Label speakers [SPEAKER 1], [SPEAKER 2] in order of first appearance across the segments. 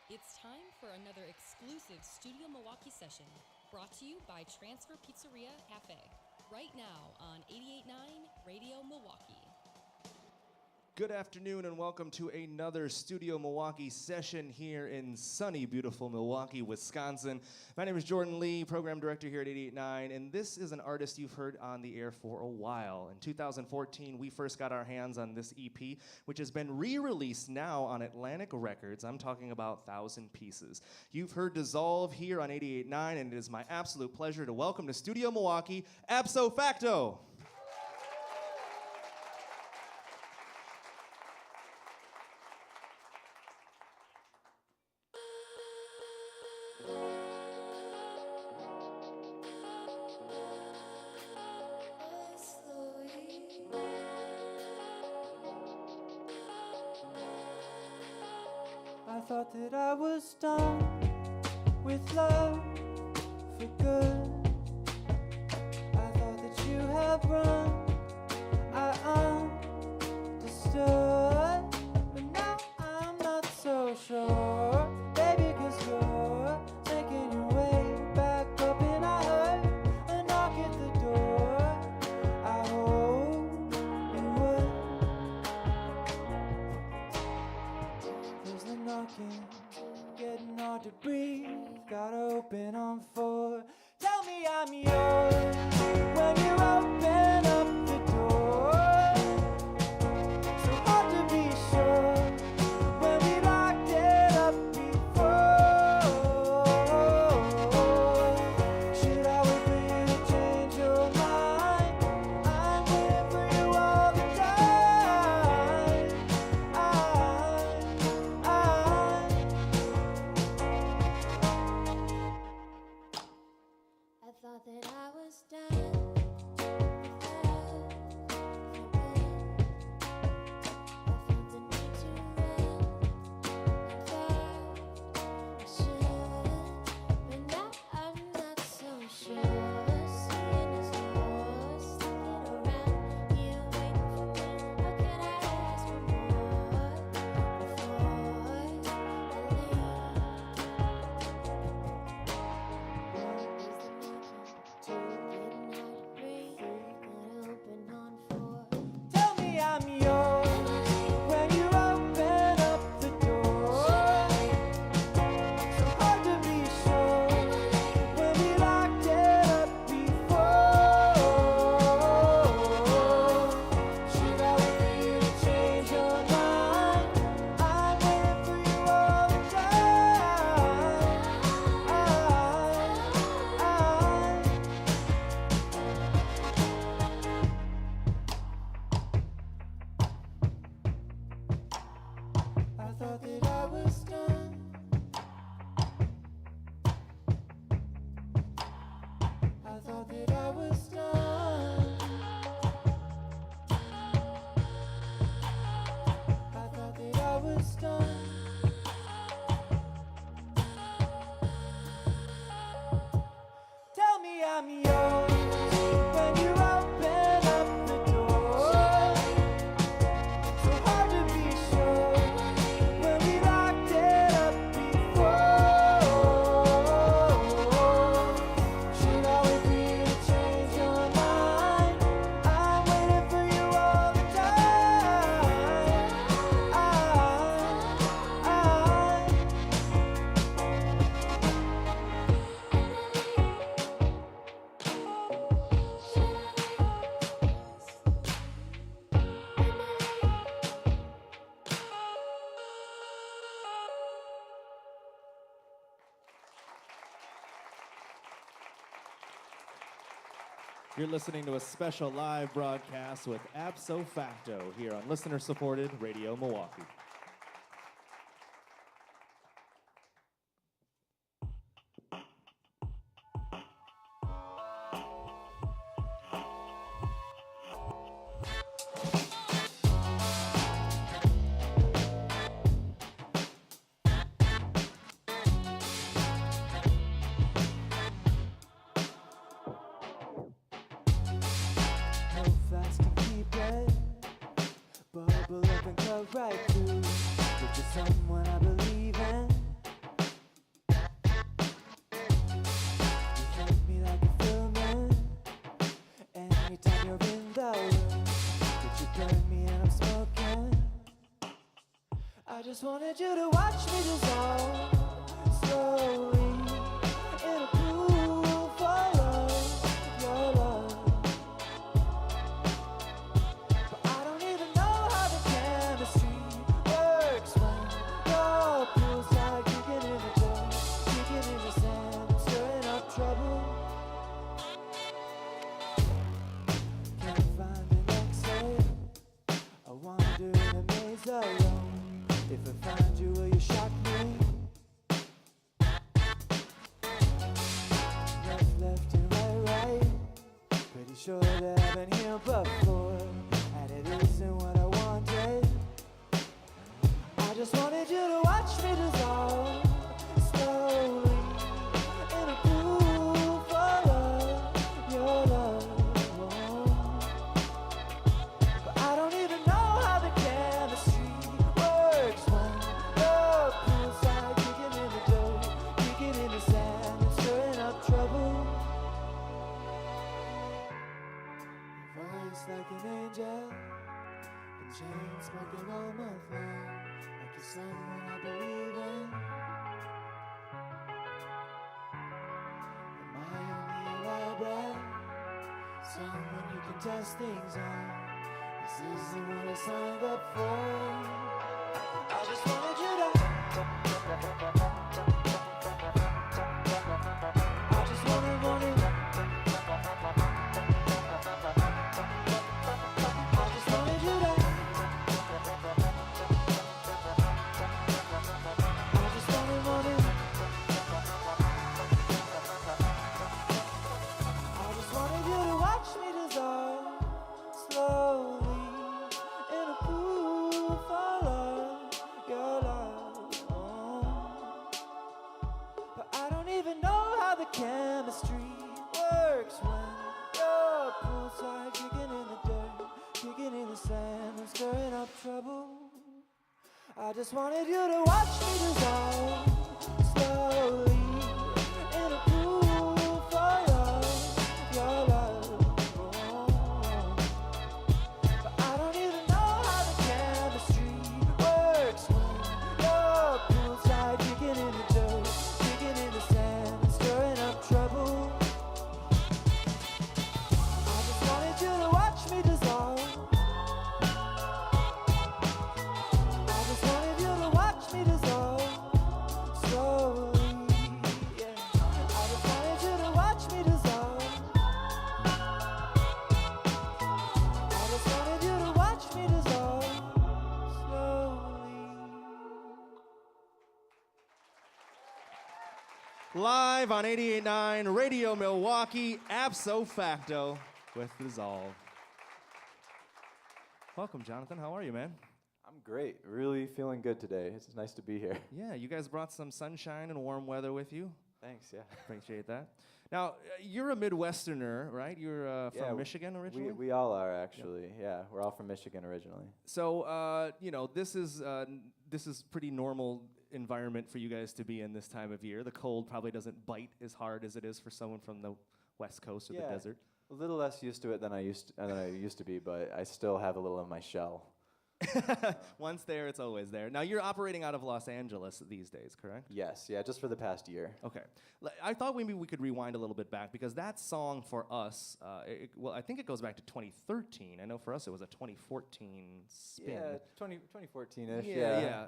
[SPEAKER 1] It's time for another exclusive Studio Milwaukee session, brought to you by Transfer Pizzeria Cafe, right now on 88.9 Radio Milwaukee.
[SPEAKER 2] Good afternoon and welcome to another Studio Milwaukee session here in sunny, beautiful Milwaukee, Wisconsin. My name is Jordan Lee, program director here at 88.9, and this is an artist you've heard on the air for a while. In 2014, we first got our hands on this EP, which has been re-released now on Atlantic Records. I'm talking about 1,000 Pieces. You've heard Dissolve here on 88.9, and it is my absolute pleasure to welcome to Studio Milwaukee, Absofacto.
[SPEAKER 3] I thought that I was done with love for good. I thought that you had run, I understood. But now I'm not so sure, baby, 'cause you're making your way back up, and I heard a knock at the door. I hope you would. There's the knocking, getting hard to breathe. Gotta open on 4. Tell me I'm yours when you open up the door. So hard to be sure when we locked it up before. Should I wait for you to change your mind? I'm waiting for you all the time.
[SPEAKER 4] I thought that I was done. I felt the need to run. I thought I should, but now I'm not so sure. Seeing as you're sticking around here waiting for me, how could I ask for more before I leave?
[SPEAKER 3] Tell me I'm yours when you open up the door. So hard to be sure when we locked it up before. Should I wait for you to change your mind? I'm waiting for you all the time. I thought that I was done. I thought that I was done. I thought that I was done. Tell me I'm yours when you open up the door. So hard to be sure when we locked it up before. Should I wait for you to change your mind? I'm waiting for you all the time.
[SPEAKER 2] You're listening to a special live broadcast with Absofacto here on listener-supported Radio Milwaukee.
[SPEAKER 3] No flask can keep it. Bubble up and cut right through. You're just someone I believe in. just wanted you to watch me dissolve slowly in a pool for love, your love. But I don't even know how the chemistry works when you're poolside, kicking in the dirt, kicking in the sand, and stirring up trouble. Can't find an exit. I wander in a maze alone. If I find you, will you shock me? Left and right. Pretty sure that I've been here before, and it isn't what I wanted. I just wanted you to watch me dissolve slowly in a pool for love, your love. But I don't even know how the chemistry works when you're poolside, kicking in the dirt, kicking in the sand, and stirring up trouble. Voice like an angel, and chain smoking all month long, like you're someone I believe in. Am I only elaborate? Someone you can test things on. This isn't what I signed up for. I just wanted you to. I just wanted. I just wanted you to. I just wanted. I just wanted you to watch me dissolve slowly in a pool for love, your love. But I don't even know how the chemistry works when you're poolside, kicking in the dirt, kicking in the sand, and stirring up trouble. I just wanted you to watch me dissolve slowly in a pool for love, your love. But I don't even know how the chemistry works when you're poolside, kicking in the dirt, kicking in the sand, and stirring up trouble. I just wanted you to watch me dissolve. I just wanted you to watch me dissolve slowly, yeah. I just wanted you to watch me dissolve. I just wanted you to watch me dissolve slowly.
[SPEAKER 2] Live on 88.9 Radio Milwaukee, Absofacto with Dissolve. Welcome, Jonathan. How are you, man?
[SPEAKER 5] I'm great. Really feeling good today. It's nice to be here.
[SPEAKER 2] Yeah, you guys brought some sunshine and warm weather with you.
[SPEAKER 5] Thanks, yeah.
[SPEAKER 2] Appreciate that. Now, you're a Midwesterner, right? You're
[SPEAKER 5] Yeah,
[SPEAKER 2] from Michigan originally?
[SPEAKER 5] We all are, actually. Yeah, we're all from Michigan originally.
[SPEAKER 2] So, this is pretty normal environment for you guys to be in this time of year. The cold probably doesn't bite as hard as it is for someone from the West Coast or the desert.
[SPEAKER 5] A little less used to it than I used to be, but I still have a little of my shell.
[SPEAKER 2] Once there, it's always there. Now, you're operating out of Los Angeles these days, correct?
[SPEAKER 5] Yes, yeah, just for the past year.
[SPEAKER 2] Okay. I thought maybe we could rewind a little bit back, because that song for us, I think it goes back to 2013. I know for us it was a 2014 spin.
[SPEAKER 5] Yeah, 2014-ish,
[SPEAKER 2] Yeah.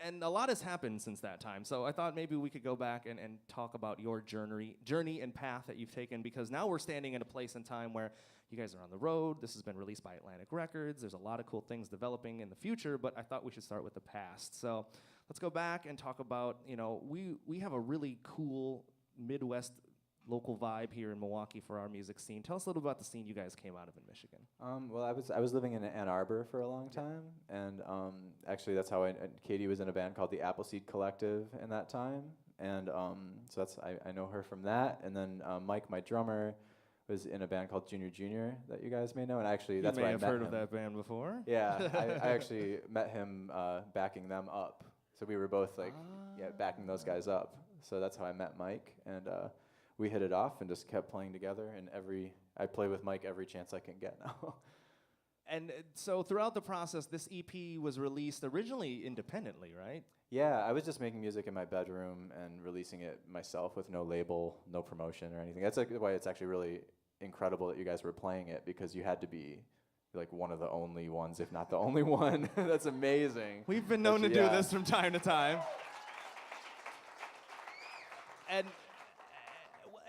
[SPEAKER 2] And a lot has happened since that time. So I thought maybe we could go back and talk about your journey and path that you've taken, because now we're standing in a place and time where you guys are on the road. This has been released by Atlantic Records. There's a lot of cool things developing in the future, but I thought we should start with the past. So let's go back and talk about, we have a really cool Midwest local vibe here in Milwaukee for our music scene. Tell us a little about the scene you guys came out of in Michigan.
[SPEAKER 5] Well, I was living in Ann Arbor for a long time, and actually that's how Katie was in a band called the Appleseed Collective in that time, and so I know her from that. And then Mike, my drummer, was in a band called Junior Junior that you guys may know, and actually that's where I met him. You may have heard of
[SPEAKER 2] that band before.
[SPEAKER 5] Yeah, I actually met him backing them up. So we were both backing those guys up. So that's how I met Mike, and we hit it off and just kept playing together. And I play with Mike every chance I can get now.
[SPEAKER 2] And so throughout the process, this EP was released originally independently, right?
[SPEAKER 5] Yeah, I was just making music in my bedroom and releasing it myself with no label, no promotion or anything. That's like why it's actually really incredible that you guys were playing it, because you had to be like one of the only ones, if not the only one. That's amazing.
[SPEAKER 2] We've been known to do this from time to time. And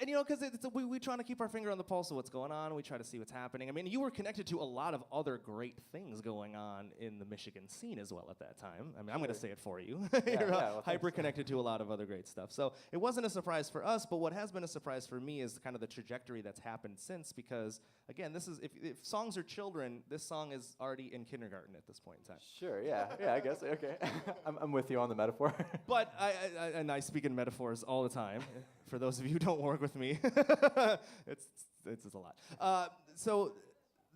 [SPEAKER 2] you know, because we trying to keep our finger on the pulse of what's going on. We try to see what's happening. I mean, you were connected to a lot of other great things going on in the Michigan scene as well at that time. I mean, I'm going to say it for you. You're
[SPEAKER 5] well,
[SPEAKER 2] hyper connected to a lot of other great stuff. So it wasn't a surprise for us, but what has been a surprise for me is kind of the trajectory that's happened since. Because again, this is if songs are children, this song is already in kindergarten at this point in time.
[SPEAKER 5] Sure, yeah, I guess, okay. I'm with you on the metaphor.
[SPEAKER 2] But I speak in metaphors all the time. For those of you who don't work with me, it's a lot. So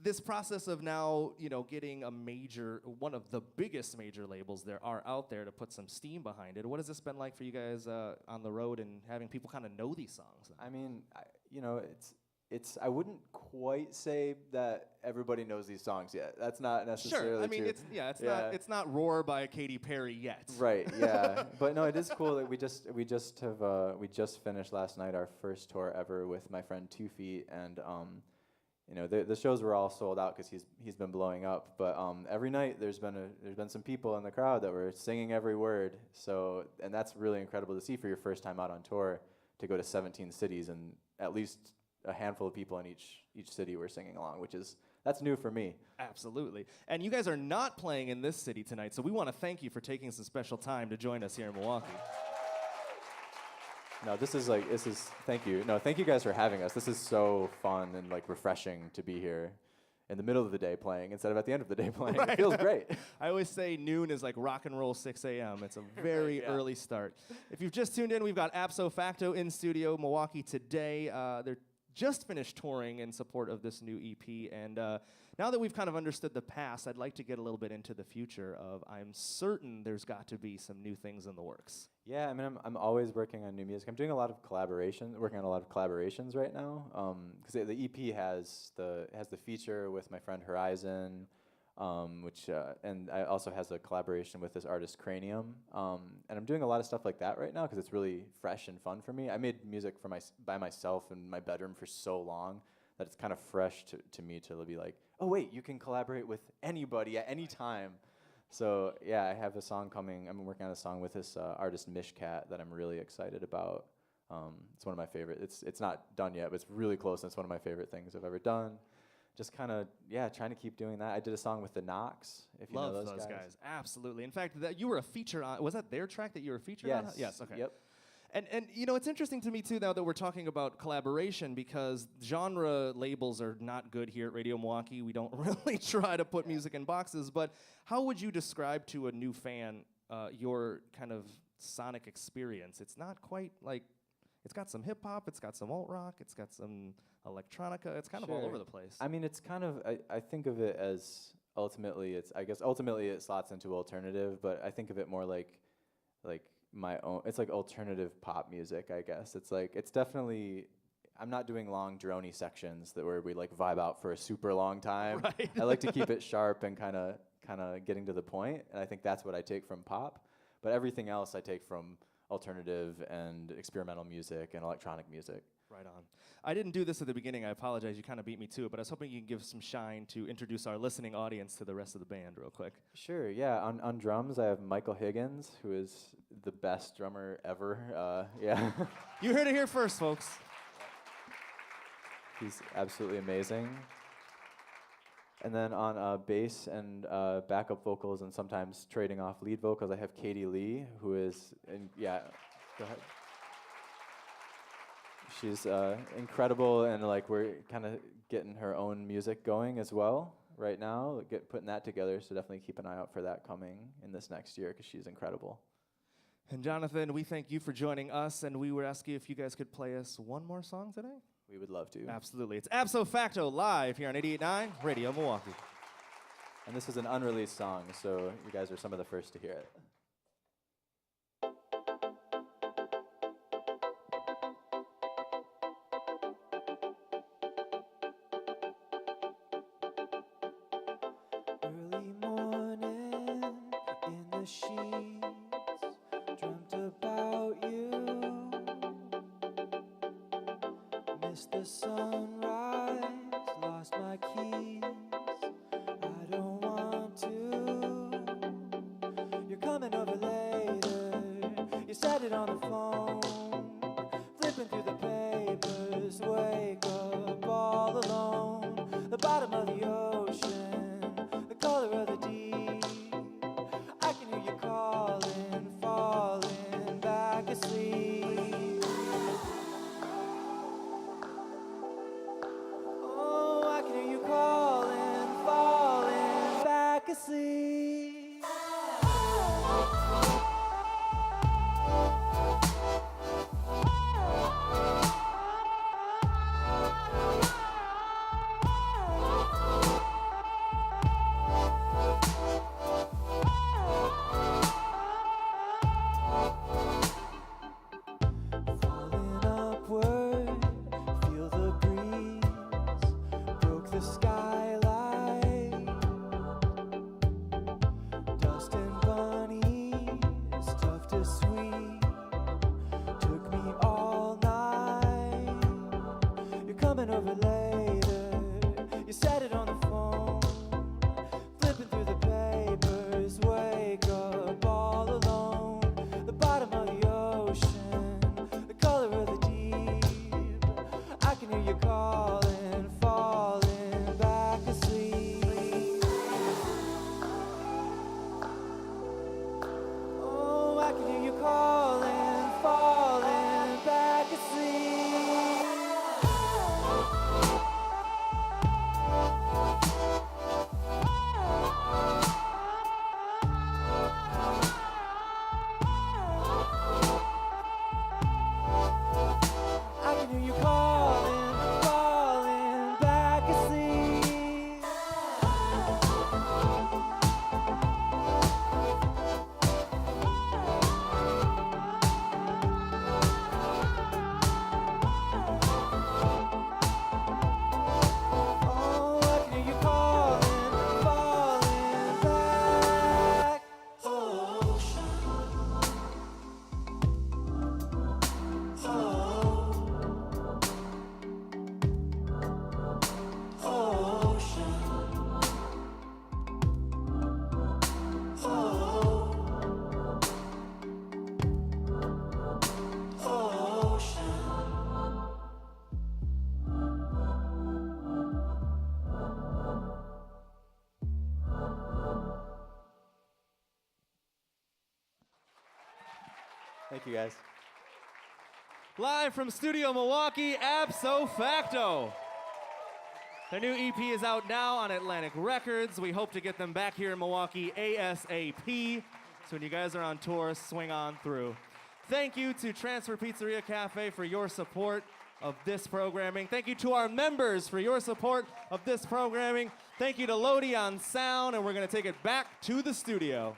[SPEAKER 2] this process of now, you know, getting one of the biggest major labels there are out there to put some steam behind it. What has this been like for you guys on the road and having people kind of know these songs?
[SPEAKER 5] I mean, I wouldn't quite say that everybody knows these songs yet. That's not necessarily
[SPEAKER 2] true. Sure, I mean,
[SPEAKER 5] true.
[SPEAKER 2] it's not Roar by Katy Perry yet.
[SPEAKER 5] Right, yeah. But no, it is cool that we just finished last night our first tour ever with my friend 2 Feet, and you know, the shows were all sold out because he's been blowing up. But every night there's been some people in the crowd that were singing every word. So, and that's really incredible to see for your first time out on tour, to go to 17 cities and at least a handful of people in each city were singing along, that's new for me.
[SPEAKER 2] Absolutely. And you guys are not playing in this city tonight, so we want to thank you for taking some special time to join us here in Milwaukee.
[SPEAKER 5] No, thank you. No, thank you guys for having us. This is so fun and like refreshing to be here in the middle of the day playing instead of at the end of the day playing. Right. It feels great.
[SPEAKER 2] I always say noon is like rock and roll 6 a.m. It's a very early start. If you've just tuned in, we've got Absofacto in studio Milwaukee today. They're just finished touring in support of this new EP, and now that we've kind of understood the past, I'd like to get a little bit into the future of, I'm certain there's got to be some new things in the works.
[SPEAKER 5] Yeah, I mean, I'm always working on new music. I'm doing a lot of working on a lot of collaborations right now, because the EP has the feature with my friend Horizon, which and I also has a collaboration with this artist Cranium, and I'm doing a lot of stuff like that right now because it's really fresh and fun for me. I made music by myself in my bedroom for so long that it's kind of fresh to me to be like, oh wait, you can collaborate with anybody at any time. So yeah, I have a song coming. I'm working on a song with this artist Mishkat that I'm really excited about. It's one of my favorite. It's not done yet, but it's really close, and it's one of my favorite things I've ever done. Just kind of, trying to keep doing that. I did a song with the Knocks, if you know those guys.
[SPEAKER 2] Absolutely. In fact, that you were a feature on, was that their track that you were featured on? Yes, okay.
[SPEAKER 5] Yep.
[SPEAKER 2] And you know, it's interesting to me too now that we're talking about collaboration, because genre labels are not good here at Radio Milwaukee. We don't really try to put music in boxes, but how would you describe to a new fan your kind of sonic experience? It's not quite like, it's got some hip hop, it's got some alt rock, it's got some electronica, it's kind of all over the place.
[SPEAKER 5] I mean, it's kind of, I think of it as ultimately it slots into alternative, but I think of it more like my own, it's like alternative pop music, I guess. It's definitely, I'm not doing long droney sections where we like vibe out for a super long time.
[SPEAKER 2] Right.
[SPEAKER 5] I like to keep it sharp and kind of getting to the point, and I think that's what I take from pop, but everything else I take from alternative and experimental music and electronic music.
[SPEAKER 2] Right on. I didn't do this at the beginning. I apologize. You kind of beat me to it, but I was hoping you can give some shine to introduce our listening audience to the rest of the band real quick.
[SPEAKER 5] Sure, yeah. On drums, I have Michael Higgins, who is the best drummer ever. Yeah.
[SPEAKER 2] You heard it here first, folks.
[SPEAKER 5] He's absolutely amazing. And then on bass and backup vocals and sometimes trading off lead vocals, I have Katie Lee, who is, go ahead. She's incredible, and like we're kind of getting her own music going as well right now, putting that together, so definitely keep an eye out for that coming in this next year because she's incredible.
[SPEAKER 2] And Jonathan, we thank you for joining us, and we would ask you if you guys could play us one more song today.
[SPEAKER 5] We would love to.
[SPEAKER 2] Absolutely. It's Absofacto live here on 88.9 Radio Milwaukee.
[SPEAKER 5] And this is an unreleased song, so you guys are some of the first to hear it.
[SPEAKER 3] the sheets, dreamt about you. Missed the sunrise, lost my keys. I don't want to. You're coming over later. You said it on the phone. Flipping through the papers, wake up all alone. The bottom of the ocean, the color of the deep. I can hear you calling, falling back asleep. Oh, I can hear you calling, falling back asleep. Falling upward, feel the breeze, broke the skylight. Dust and bunnies, tough to sweet, took me all night. You're coming over later, you said it on the phone. Flipping through the papers, wake up all alone. The bottom of the ocean, the color of the deep. I can hear you calling, falling back asleep. Oh, I can hear you calling, falling back asleep. I can hear you calling, falling back asleep. Oh, I can hear you calling, falling back.
[SPEAKER 5] Thank you, guys.
[SPEAKER 2] Live from Studio Milwaukee, Absofacto. Their new EP is out now on Atlantic Records. We hope to get them back here in Milwaukee ASAP. So when you guys are on tour, swing on through. Thank you to Transfer Pizzeria Cafe for your support of this programming. Thank you to our members for your support of this programming. Thank you to Lodi on sound, and we're going to take it back to the studio.